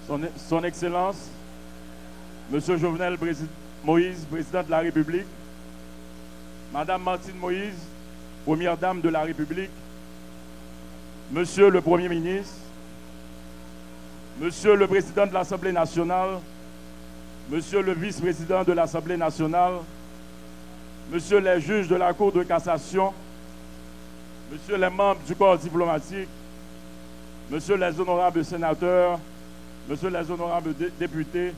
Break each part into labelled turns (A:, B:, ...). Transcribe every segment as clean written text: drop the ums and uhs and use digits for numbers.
A: Son Excellence, Monsieur Jovenel Moïse, Président de la République, Madame Martine Moïse, Première Dame de la République, Monsieur le Premier ministre, Monsieur le Président de l'Assemblée nationale, Monsieur le Vice-président de l'Assemblée nationale, Monsieur les juges de la Cour de cassation, Monsieur les membres du corps diplomatique, Monsieur les honorables sénateurs, Monsieur les honorables députés,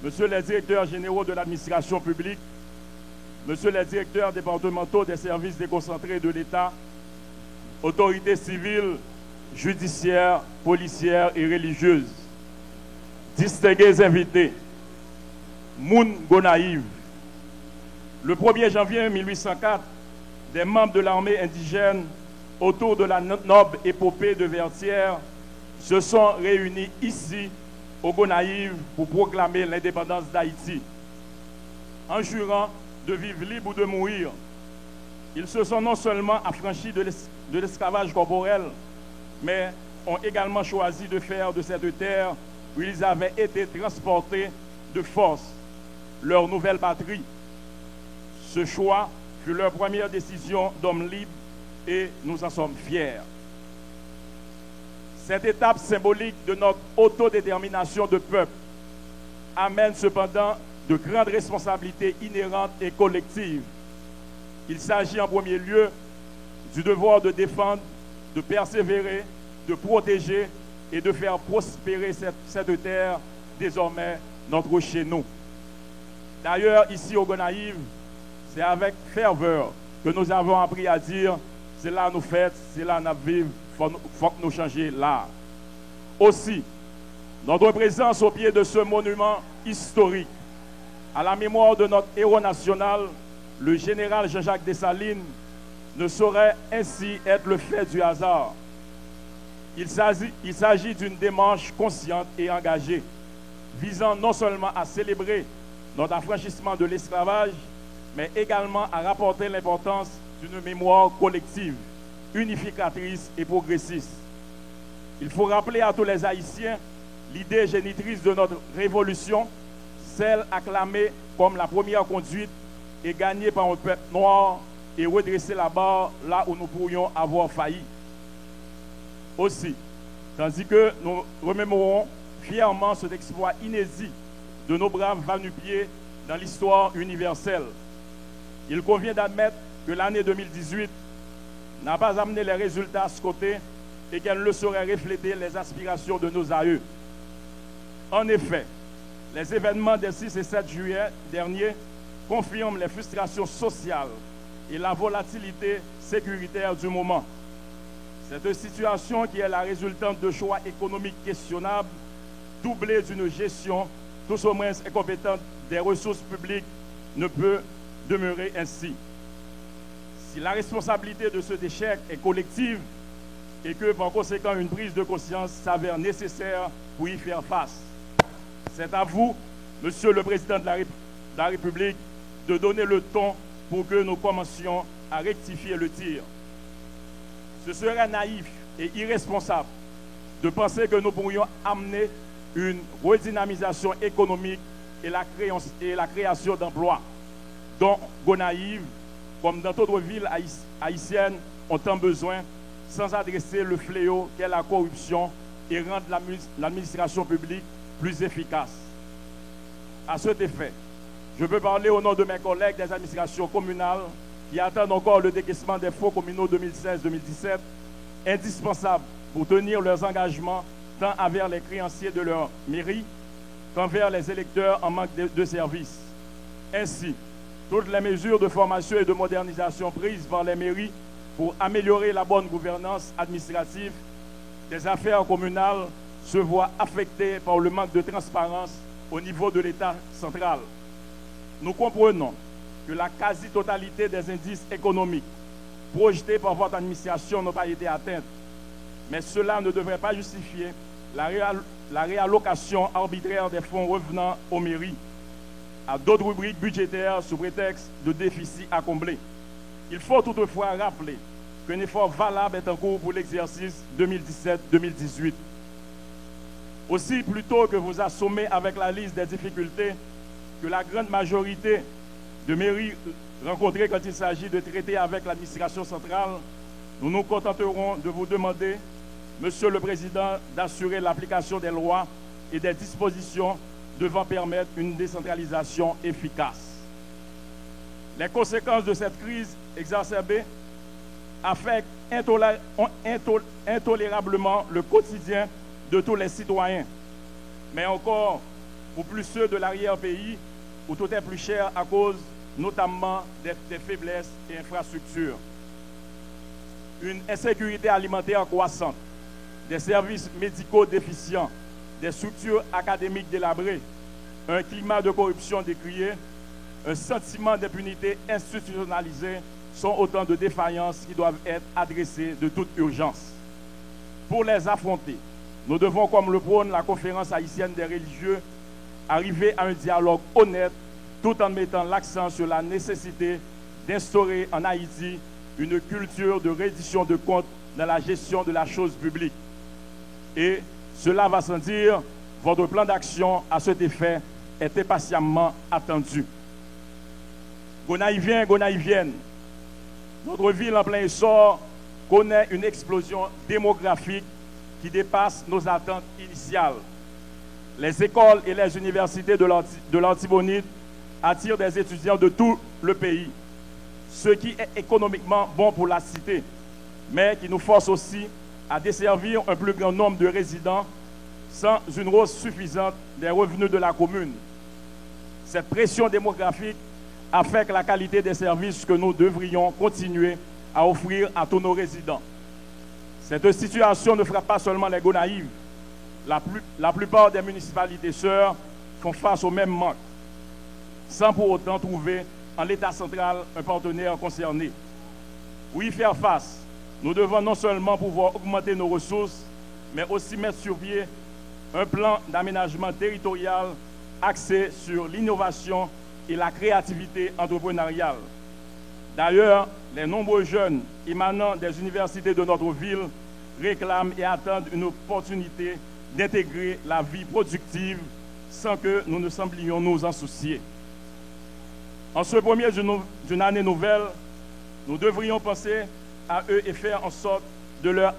A: Monsieur les directeurs généraux de l'administration publique, Monsieur les directeurs départementaux des services déconcentrés de l'État, autorités civiles, judiciaires, policières et religieuses, distingués invités, Moun Gonaïve. Le 1er janvier 1804, des membres de l'armée indigène autour de la noble épopée de Vertières se sont réunis ici, au Gonaïve, pour proclamer l'indépendance d'Haïti. En jurant de vivre libre ou de mourir, ils se sont non seulement affranchis de l'esclavage corporel, mais ont également choisi de faire de cette terre où ils avaient été transportés de force leur nouvelle patrie. Ce choix fut leur première décision d'hommes libres et nous en sommes fiers. Cette étape symbolique de notre autodétermination de peuple amène cependant de grandes responsabilités inhérentes et collectives. Il s'agit en premier lieu du devoir de défendre, de persévérer, de protéger et de faire prospérer cette terre, désormais notre chez nous. D'ailleurs, ici au Gonaïve, c'est avec ferveur que nous avons appris à dire « c'est là nous fêtes, c'est là nous vivons, faut que nous changions là ». Aussi, notre présence au pied de ce monument historique, à la mémoire de notre héros national, le général Jean-Jacques Dessalines, ne saurait ainsi être le fait du hasard. Il s'agit d'une démarche consciente et engagée, visant non seulement à célébrer notre affranchissement de l'esclavage, mais également à rapporter l'importance d'une mémoire collective, unificatrice et progressiste. Il faut rappeler à tous les Haïtiens l'idée génitrice de notre révolution, celle acclamée comme la première conduite et gagnée par un peuple noir, et redresser la barre là où nous pourrions avoir failli. Aussi, tandis que nous remémorons fièrement cet exploit inédit de nos braves va-nu-pieds dans l'histoire universelle, il convient d'admettre que l'année 2018 n'a pas amené les résultats scotés et qu'elle ne saurait refléter les aspirations de nos aïeux. En effet, les événements des 6 et 7 juillet derniers confirment les frustrations sociales et la volatilité sécuritaire du moment. Cette situation qui est la résultante de choix économiques questionnables, doublée d'une gestion tous au moins incompétente des ressources publiques, ne peut demeurer ainsi. Si la responsabilité de cet échec est collective et que par conséquent une prise de conscience s'avère nécessaire pour y faire face, c'est à vous, Monsieur le Président de la République, de donner le ton pour que nous commencions à rectifier le tir. Ce serait naïf et irresponsable de penser que nous pourrions amener une redynamisation économique et la création d'emplois, dont Gonaïve, comme dans d'autres villes haïtiennes, ont tant besoin, sans adresser le fléau qu'est la corruption et rendre l'administration publique plus efficace. À cet effet, je peux parler au nom de mes collègues des administrations communales qui attendent encore le décaissement des fonds communaux 2016-2017, indispensable pour tenir leurs engagements tant envers les créanciers de leur mairie qu'envers les électeurs en manque de services. Ainsi, toutes les mesures de formation et de modernisation prises par les mairies pour améliorer la bonne gouvernance administrative des affaires communales se voient affectées par le manque de transparence au niveau de l'État central. Nous comprenons que la quasi-totalité des indices économiques projetés par votre administration n'ont pas été atteints, mais cela ne devrait pas justifier la réallocation arbitraire des fonds revenant aux mairies à d'autres rubriques budgétaires sous prétexte de déficit à combler. Il faut toutefois rappeler qu'un effort valable est en cours pour l'exercice 2017-2018. Aussi, plutôt que vous assommer avec la liste des difficultés que la grande majorité de mairies rencontrées quand il s'agit de traiter avec l'administration centrale, nous nous contenterons de vous demander, Monsieur le Président, d'assurer l'application des lois et des dispositions devant permettre une décentralisation efficace. Les conséquences de cette crise exacerbée affectent intolérablement le quotidien de tous les citoyens, mais encore pour plus ceux de l'arrière-pays où tout est plus cher à cause notamment des faiblesses et infrastructures. Une insécurité alimentaire croissante, des services médicaux déficients, des structures académiques délabrées, un climat de corruption décrié, un sentiment d'impunité institutionnalisé sont autant de défaillances qui doivent être adressées de toute urgence. Pour les affronter, nous devons, comme le prône la conférence haïtienne des religieux, arriver à un dialogue honnête tout en mettant l'accent sur la nécessité d'instaurer en Haïti une culture de reddition de comptes dans la gestion de la chose publique. Et cela va sans dire, votre plan d'action à cet effet est impatiemment attendu. Gonaïvien, Gonaïvienne, notre ville en plein essor connaît une explosion démographique qui dépasse nos attentes initiales. Les écoles et les universités de l'Artibonite attirent des étudiants de tout le pays, ce qui est économiquement bon pour la cité, mais qui nous force aussi à desservir un plus grand nombre de résidents sans une hausse suffisante des revenus de la commune. Cette pression démographique affecte la qualité des services que nous devrions continuer à offrir à tous nos résidents. Cette situation ne frappe pas seulement les Gonaïves. La plupart des municipalités sœurs font face au même manque, sans pour autant trouver en l'État central un partenaire concerné. Pour y faire face, nous devons non seulement pouvoir augmenter nos ressources, mais aussi mettre sur pied un plan d'aménagement territorial axé sur l'innovation et la créativité entrepreneuriale. D'ailleurs, les nombreux jeunes émanant des universités de notre ville réclament et attendent une opportunité d'intégrer la vie productive sans que nous ne semblions nous en soucier. En ce premier d'une année nouvelle, nous devrions penser à eux et faire en sorte de leur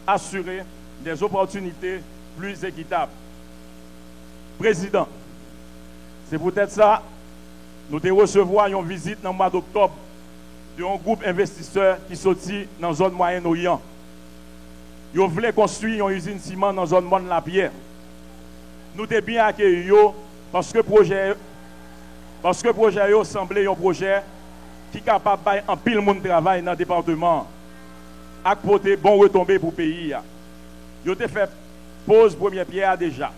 A: assurer des opportunités plus équitables. Président, c'est peut-être ça, nous te recevoir une visite dans le mois d'octobre d'un groupe investisseur qui sortit dans la zone Moyen-Orient. Ils voulaient construire une usine ciment dans la zone Monde-la-Pierre. Nous t'ai bien accueillis parce que le projet semblait un projet qui est capable de faire un pile de travail dans le département et de bon retombées pour le pays. Ils ont fait pose première pierre déjà.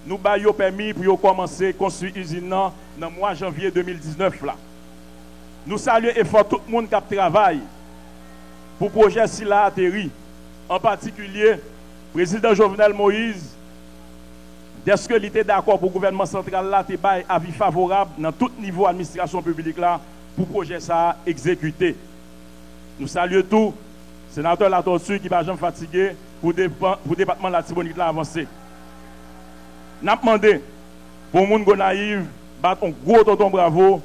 A: Nous avons permis pour commencer à construire l'usine dans le mois de janvier 2019. Là. Nous saluons l'effort tout le monde qui travaille pour le projet SILA atterri. En particulier, le président Jovenel Moïse, dès ce qu'il était d'accord pour le gouvernement central, là, il a avis favorable dans tout niveau de l'administration publique là, pour le projet ça exécuté. Nous saluons tout, sénateur La Tortue qui va jamais fatigué pour le département de la Tibonite là avancé. Nous avons demandé pour les gens Gonaïves battre un gros tonton bravo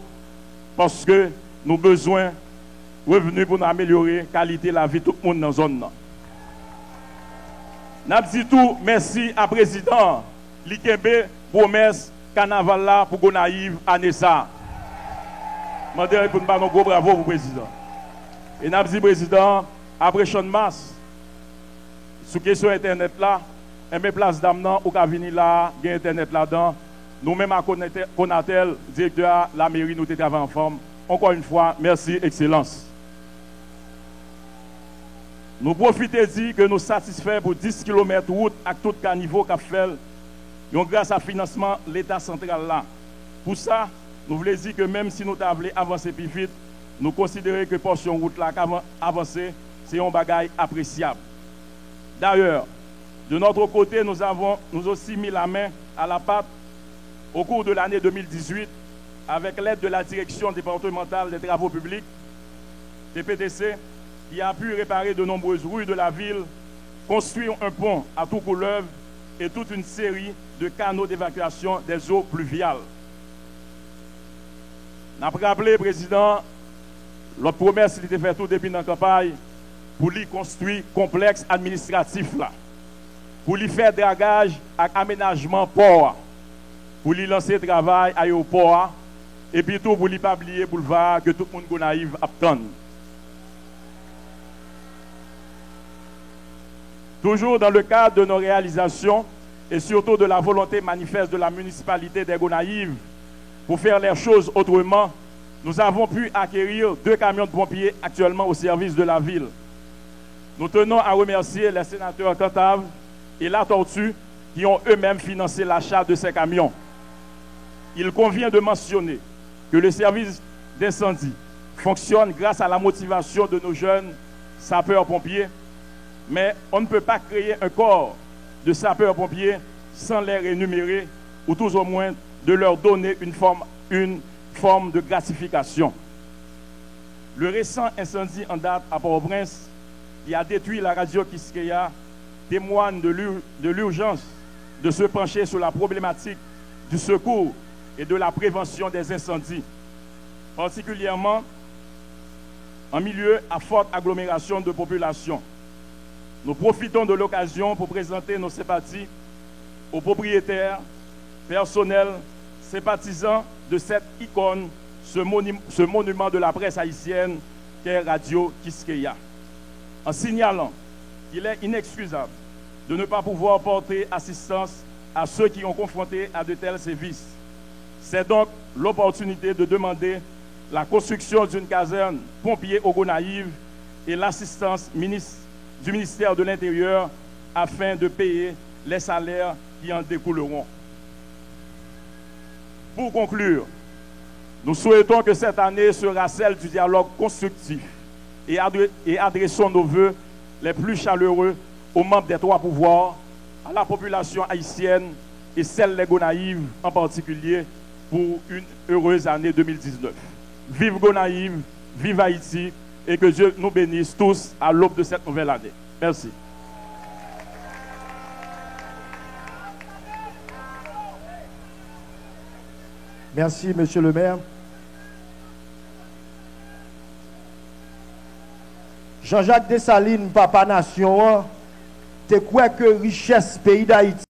A: parce que nous avons besoin de revenus pour nous améliorer la qualité de la vie de tout le monde dans la zone. Nous avons dit tout, merci à président Likembe, promesse carnaval là pour Gonaïves à Nessa. Je demande pour nous faire un gros bravo pour le président. Et nous avons dit président, après champ de masse, sur question Internet là, et mes places d'amenant ou qu'à venir là, il y a Internet là-dedans. Nous-mêmes à Konatel, directeur de la mairie, nous travaillons en forme. Encore une fois, merci, Excellence. Nous profitons dire que nous satisfaits pour 10 km de route à tout niveau qu'a fait, grâce à financement de l'État central là. Pour ça, nous voulons dire que même si nous voulons avancer plus vite, nous considérons que portion route là avancer, c'est un bagage appréciable. D'ailleurs, de notre côté, nous avons aussi mis la main à la pâte au cours de l'année 2018 avec l'aide de la direction départementale des travaux publics, DPTC, qui a pu réparer de nombreuses rues de la ville, construire un pont à tout couleuvre et toute une série de canaux d'évacuation des eaux pluviales. Nous avons rappelé, Président, notre promesse qui était faite tout depuis la campagne pour lui construire un complexe administratif là, pour lui faire dragage et aménagement port, pour lui lancer le travail à l'aéroport, et puis tout pour lui pas oublier boulevard que tout le monde naïf attend. Toujours dans le cadre de nos réalisations et surtout de la volonté manifeste de la municipalité des Gonaïves pour faire les choses autrement, nous avons pu acquérir 2 camions de pompiers actuellement au service de la ville. Nous tenons à remercier les sénateurs Cantave et La Tortue qui ont eux-mêmes financé l'achat de ces camions. Il convient de mentionner que le service d'incendie fonctionne grâce à la motivation de nos jeunes sapeurs-pompiers, mais on ne peut pas créer un corps de sapeurs-pompiers sans les rémunérer ou tout au moins de leur donner une forme de gratification. Le récent incendie en date à Port-au-Prince qui a détruit la radio Quisqueya témoigne de l'urgence de se pencher sur la problématique du secours et de la prévention des incendies, particulièrement en milieu à forte agglomération de population. Nous profitons de l'occasion pour présenter nos sympathies aux propriétaires, personnels, sympathisants de cette icône, ce monument de la presse haïtienne qu'est Radio Quisqueya, en signalant qu'il est inexcusable de ne pas pouvoir porter assistance à ceux qui ont confronté à de tels sévices. C'est donc l'opportunité de demander la construction d'une caserne pompier au Gonaïves et l'assistance du ministère de l'Intérieur afin de payer les salaires qui en découleront. Pour conclure, nous souhaitons que cette année sera celle du dialogue constructif et adressons nos vœux les plus chaleureux aux membres des 3 pouvoirs, à la population haïtienne et celle des Gonaïves en particulier pour une heureuse année 2019. Vive Gonaïves, vive Haïti et que Dieu nous bénisse tous à l'aube de cette nouvelle année. Merci.
B: Merci, monsieur le maire. Jean-Jacques Dessalines, Papa Nation, te crois que richesse pays d'Haïti